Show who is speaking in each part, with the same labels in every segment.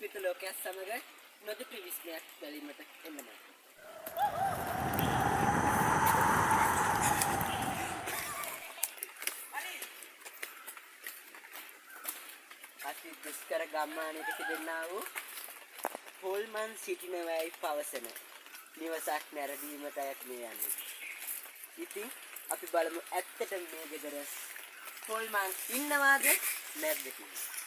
Speaker 1: විස්මිත ලෝකයක් සමග නොදුටු විස්මයක් බැලීමට එන්න මම. අති දුෂ්කර ගම්මානයක තිබෙනා වූ හොල්මන් සිටිනවයි පවසන නිවසක් නැරඹීමට අයත් මේ යන්නේ. ඉතින් අපි බලමු ඇත්තටම මේ ගෙදර හොල්මන් ඉන්නවාද නැද්ද කියලා.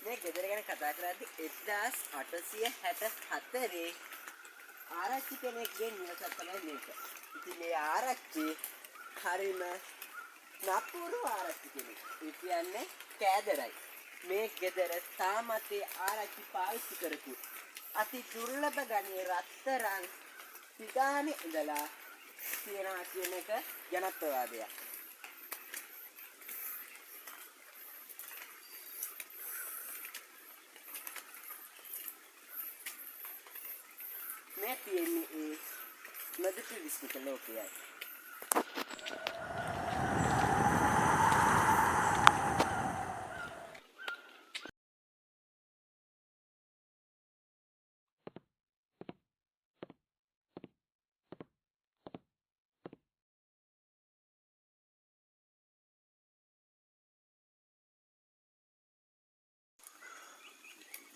Speaker 1: මේ ගෙදර ගැන කතා කරද්දී 1864 ආරච්චි කෙනෙක්ගේ නිවසක් තමයි මේක. ඉතින් මේ ආරච්චි හරිම නපුරු ආරච්චි කෙනෙක්. ඒ කියන්නේ කෑදරයි. මේ ගෙදර තාමත් ආරච්චි පාවිච්චි කරපු අති දුර්ලභ ගණයේ රත්තරන් පිටානේ ඉඳලා තියනවා කියන එක ජනප්‍රවාදයක්. මේ තියෙන්නේ ඒ නොදුටු විස්මිත ලෝකයයි.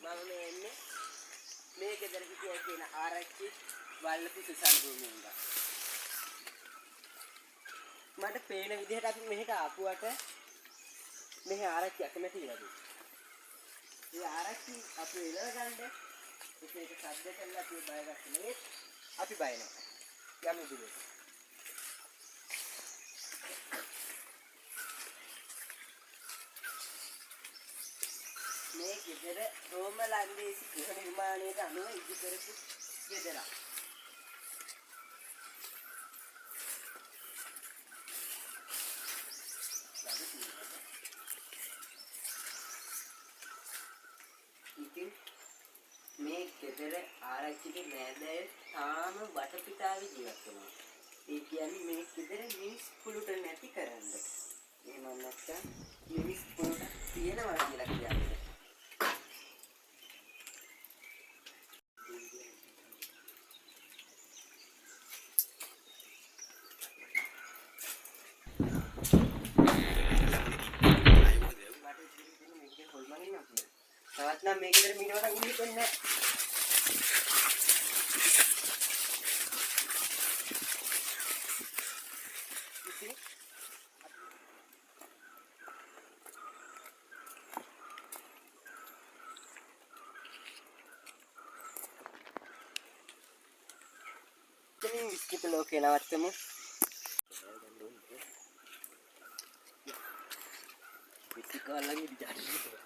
Speaker 1: මම මේ ගෙදර හිටියයි කියන ආරච්චි වල්ලපු සුසන් භූමියෙන්ද මට පේන විදිහට අපි මෙහෙට ආපුවට මෙහි ආරච්චි අකමැති වෙලා. ඒ ආරච්චි අපි එළව ගන්න ඒක සද්ද කළා අපි බය ගන්න. අපි බය නැහැ. යමු දුරට. මේ ගෙදර රෝම ලන්දේසි ගෘහ නිර්මාණයට අනුව ඉදි කරපු ගෙදරක්. ඉතින් මේ ගෙදර ආරච්චිගේ නෑදෑයෝ තාම වටපිටාවේ ජීවත් වෙනවා. ඒ කියන්නේ මේ ගෙදර මිනිස් කුළුට නැති කරන්න. එහෙම නැත්නම් මිනිස් කුළුට තියනවා කියලා කියන්නේ. තවත් නම් මේක විතර මීනවට ඉන්න දෙන්නේ නැහැ. ඉතින් විස්කිත ලෝකේ නවත්තමු. විස්කිකවලගේ දිජාටි